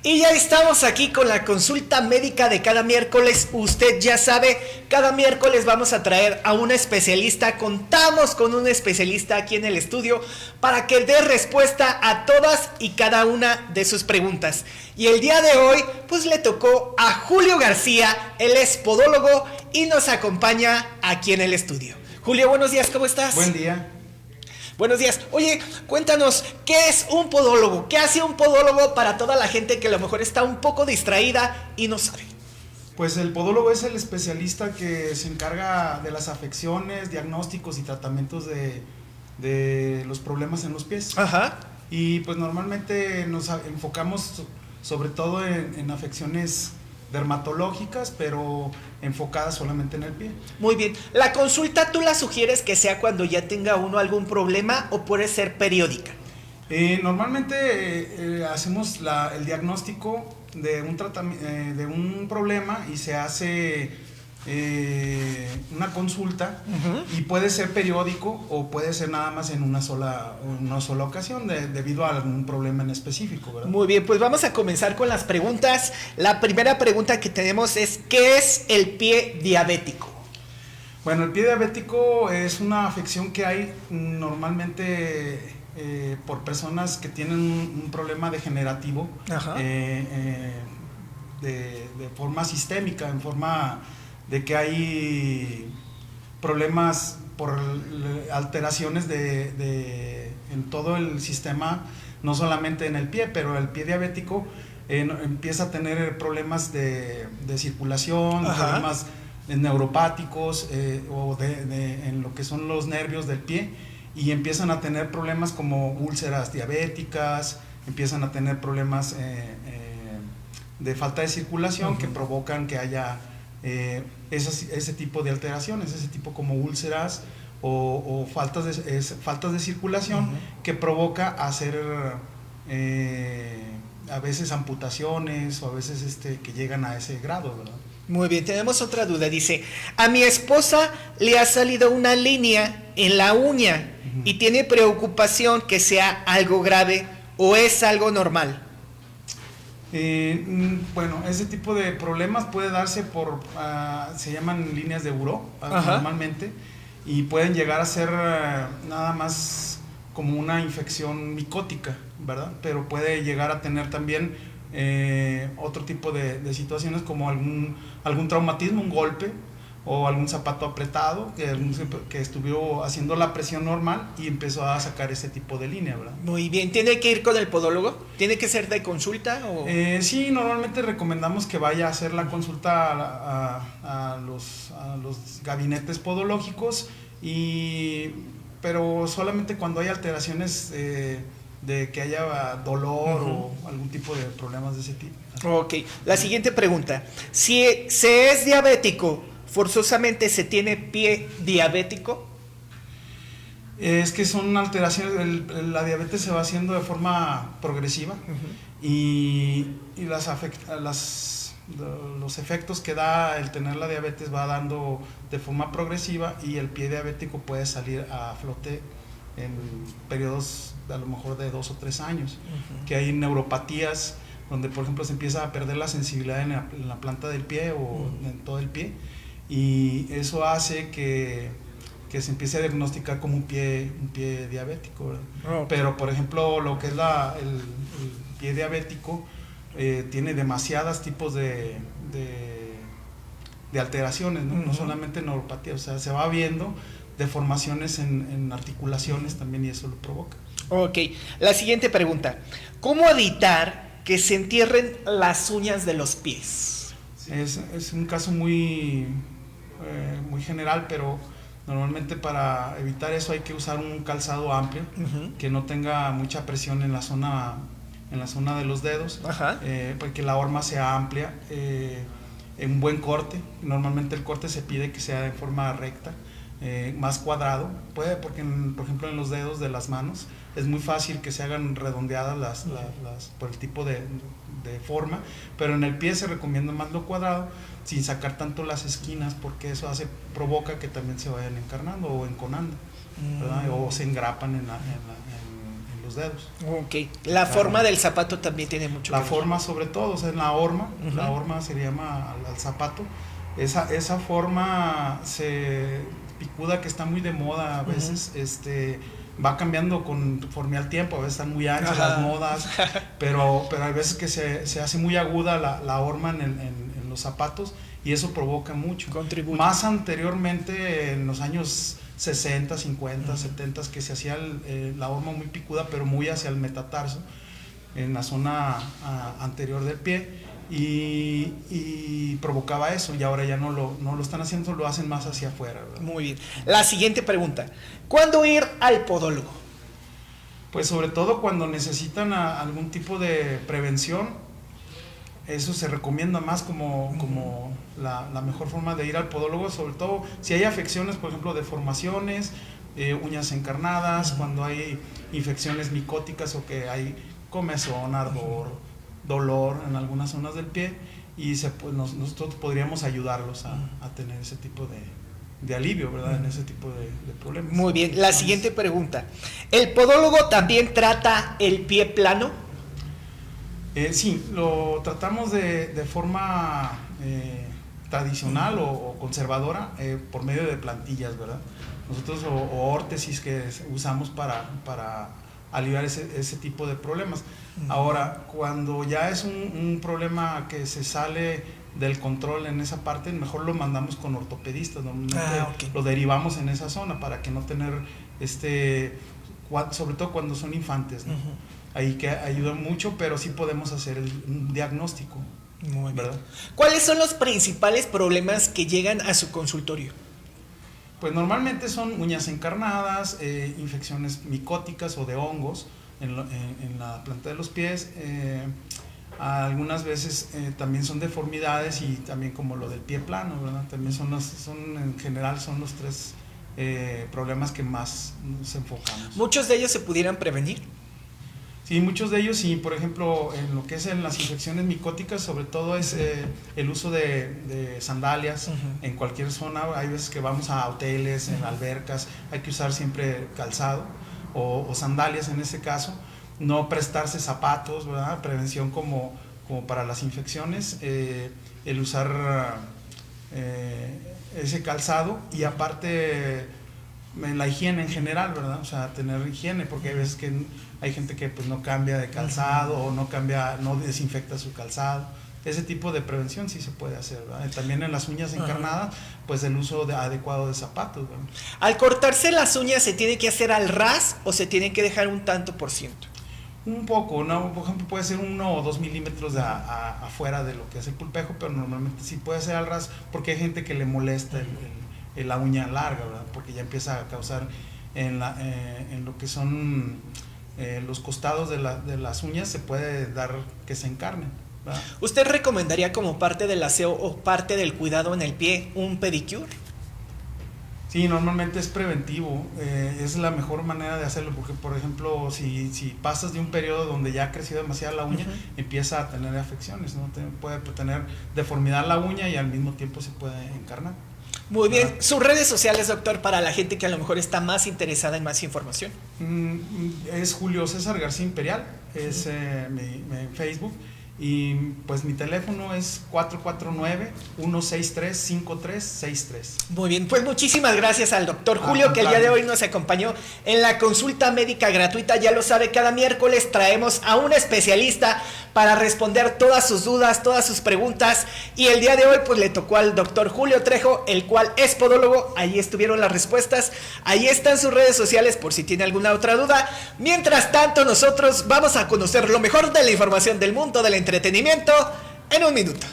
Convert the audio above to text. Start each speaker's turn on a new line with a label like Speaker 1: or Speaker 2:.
Speaker 1: Y ya estamos aquí con la consulta médica de cada miércoles. Usted ya sabe, cada miércoles vamos a traer a un especialista. Contamos con un especialista aquí en el estudio para que dé respuesta a todas y cada una de sus preguntas. Y el día de hoy, pues le tocó a Julio García, él es podólogo y nos acompaña aquí en el estudio. Julio, buenos días, ¿cómo estás?
Speaker 2: Buen día.
Speaker 1: Buenos días. Oye, cuéntanos, ¿qué es un podólogo? ¿Qué hace un podólogo para toda la gente que a lo mejor está un poco distraída y no sabe?
Speaker 2: Pues el podólogo es el especialista que se encarga de las afecciones, diagnósticos y tratamientos de los problemas en los pies.
Speaker 1: Ajá.
Speaker 2: Y pues normalmente nos enfocamos sobre todo en afecciones dermatológicas, pero enfocadas solamente en el pie.
Speaker 1: Muy bien. ¿La consulta tú la sugieres que sea cuando ya tenga uno algún problema o puede ser periódica?
Speaker 2: Normalmente hacemos el diagnóstico de de un problema y se hace una consulta. Y puede ser periódico o puede ser nada más en una sola ocasión debido a algún problema en específico, ¿verdad?
Speaker 1: Muy bien, pues vamos a comenzar con las preguntas. La primera pregunta que tenemos es: ¿qué es el pie diabético?
Speaker 2: Bueno, el pie diabético es una afección que hay normalmente por personas que tienen un problema degenerativo de forma sistémica, en forma de que hay problemas por alteraciones en todo el sistema, no solamente en el pie, pero el pie diabético empieza a tener problemas de circulación, problemas neuropáticos o en lo que son los nervios del pie, y empiezan a tener problemas como úlceras diabéticas, empiezan a tener problemas de falta de circulación que provocan que haya ese tipo de alteraciones, ese tipo como úlceras o faltas de circulación que provoca hacer a veces amputaciones o a veces que llegan a ese grado, ¿verdad?
Speaker 1: Muy bien, tenemos otra duda. Dice: a mi esposa le ha salido una línea en la uña y tiene preocupación que sea algo grave o es algo normal.
Speaker 2: Bueno, ese tipo de problemas puede darse se llaman líneas de Buró normalmente, y pueden llegar a ser nada más como una infección micótica, ¿verdad? Pero puede llegar a tener también otro tipo de situaciones como algún traumatismo, un golpe o algún zapato apretado que estuvo haciendo la presión normal y empezó a sacar ese tipo de línea, ¿verdad?
Speaker 1: Muy bien, ¿tiene que ir con el podólogo? ¿Tiene que ser de consulta?
Speaker 2: Sí, normalmente recomendamos que vaya a hacer la consulta a los gabinetes podológicos, pero solamente cuando hay alteraciones de que haya dolor o algún tipo de problemas de ese tipo.
Speaker 1: Ok, la siguiente pregunta: si se es diabético, ¿forzosamente se tiene pie diabético?
Speaker 2: Es que son alteraciones, la diabetes se va haciendo de forma progresiva y los efectos que da el tener la diabetes va dando de forma progresiva, y el pie diabético puede salir a flote en periodos a lo mejor de 2 o 3 años, que hay neuropatías donde por ejemplo se empieza a perder la sensibilidad en la planta del pie o en todo el pie, y eso hace que se empiece a diagnosticar como un pie diabético, ¿verdad? Pero por ejemplo lo que es el pie diabético tiene demasiados tipos de alteraciones, ¿no? No solamente neuropatía, o sea, se va viendo deformaciones en articulaciones también, y eso lo provoca.
Speaker 1: Ok, la siguiente pregunta: ¿cómo evitar que se entierren las uñas de los pies?
Speaker 2: Es un caso muy general, pero normalmente para evitar eso hay que usar un calzado amplio que no tenga mucha presión en la zona de los dedos, para que la horma sea amplia, un buen corte. Normalmente el corte se pide que sea de forma recta, más cuadrado, porque por ejemplo en los dedos de las manos es muy fácil que se hagan redondeadas por el tipo de forma, pero en el pie se recomienda más lo cuadrado, sin sacar tanto las esquinas, porque eso provoca que también se vayan encarnando o enconando, ¿verdad? O se engrapan en los dedos.
Speaker 1: Ok, la forma del zapato también tiene mucho
Speaker 2: La
Speaker 1: que ver.
Speaker 2: forma sobre todo, o sea, en la horma,
Speaker 1: Uh-huh.
Speaker 2: la horma se llama al zapato, esa forma picuda que está muy de moda a veces, va cambiando conforme al tiempo, a veces están muy anchas las modas, pero hay veces que se hace muy aguda la horma en los zapatos y eso provoca mucho.
Speaker 1: Contribuye.
Speaker 2: Más anteriormente, en los años 60, 50, 70, que se hacía la horma muy picuda, pero muy hacia el metatarso, en la zona anterior del pie, y provocaba eso, y ahora ya no lo están haciendo, lo hacen más hacia afuera, ¿verdad?
Speaker 1: Muy bien. La siguiente pregunta: ¿cuándo ir al podólogo?
Speaker 2: Pues sobre todo cuando necesitan algún tipo de prevención, eso se recomienda más como la mejor forma de ir al podólogo, sobre todo si hay afecciones, por ejemplo, deformaciones, uñas encarnadas, cuando hay infecciones micóticas o que hay comezón, ardor, dolor en algunas zonas del pie, y nosotros podríamos ayudarlos a tener ese tipo de alivio, ¿verdad? En ese tipo de problemas.
Speaker 1: Muy bien. La siguiente pregunta: ¿el podólogo también trata el pie plano?
Speaker 2: Sí, lo tratamos de forma tradicional o conservadora, por medio de plantillas, ¿verdad? Nosotros o órtesis que usamos para aliviar ese tipo de problemas. Ahora, cuando ya es un problema que se sale del control en esa parte, mejor lo mandamos con ortopedistas, normalmente lo derivamos en esa zona para que no tener sobre todo cuando son infantes, ¿no? Ahí que ayuda mucho, pero sí podemos hacer un diagnóstico.
Speaker 1: Muy bien.
Speaker 2: ¿Verdad?
Speaker 1: ¿Cuáles son los principales problemas que llegan a su consultorio?
Speaker 2: Pues normalmente son uñas encarnadas, infecciones micóticas o de hongos en la planta de los pies. Algunas veces también son deformidades y también como lo del pie plano, ¿verdad? También en general son los tres problemas que más nos enfocamos.
Speaker 1: ¿Muchos de ellos se pudieran prevenir?
Speaker 2: Sí, muchos de ellos sí. Por ejemplo, en lo que es en las infecciones micóticas, sobre todo es el uso de sandalias en cualquier zona. Hay veces que vamos a hoteles, en albercas, hay que usar siempre calzado o sandalias en ese caso. No prestarse zapatos, ¿verdad? Prevención como para las infecciones, el usar ese calzado, y aparte la higiene en general, ¿verdad? O sea, tener higiene, porque hay veces que hay gente que pues no cambia de calzado o no desinfecta su calzado. Ese tipo de prevención sí se puede hacer, ¿verdad? También en las uñas encarnadas, pues el uso adecuado de zapatos, ¿verdad?
Speaker 1: Al cortarse las uñas, ¿se tiene que hacer al ras o se tiene que dejar un tanto por ciento?
Speaker 2: Un poco, ¿no? Por ejemplo, puede ser 1 o 2 milímetros afuera de lo que es el pulpejo, pero normalmente sí puede ser al ras, porque hay gente que le molesta la uña larga, ¿verdad? Porque ya empieza a causar en lo que son los costados de las uñas, se puede dar que se encarnen, ¿verdad?
Speaker 1: ¿Usted recomendaría como parte del aseo o parte del cuidado en el pie un pedicure?
Speaker 2: Sí, normalmente es preventivo, es la mejor manera de hacerlo, porque por ejemplo, si pasas de un periodo donde ya ha crecido demasiado la uña, empieza a tener afecciones, ¿no? Puede tener deformidad la uña y al mismo tiempo se puede encarnar.
Speaker 1: Muy bien. ¿Sus redes sociales, doctor, para la gente que a lo mejor está más interesada en más información?
Speaker 2: Es Julio César García Imperial, es mi Facebook. Y pues mi teléfono es 449-163-5363.
Speaker 1: Muy bien, pues muchísimas gracias al doctor Julio, que el día de hoy nos acompañó en la consulta médica gratuita. Ya lo sabe, cada miércoles traemos a un especialista para responder todas sus dudas, todas sus preguntas. Y el día de hoy pues le tocó al doctor Julio Trejo, el cual es podólogo. Ahí estuvieron las respuestas, ahí están sus redes sociales por si tiene alguna otra duda. Mientras tanto, nosotros vamos a conocer lo mejor de la información del mundo del entretenimiento en un minuto.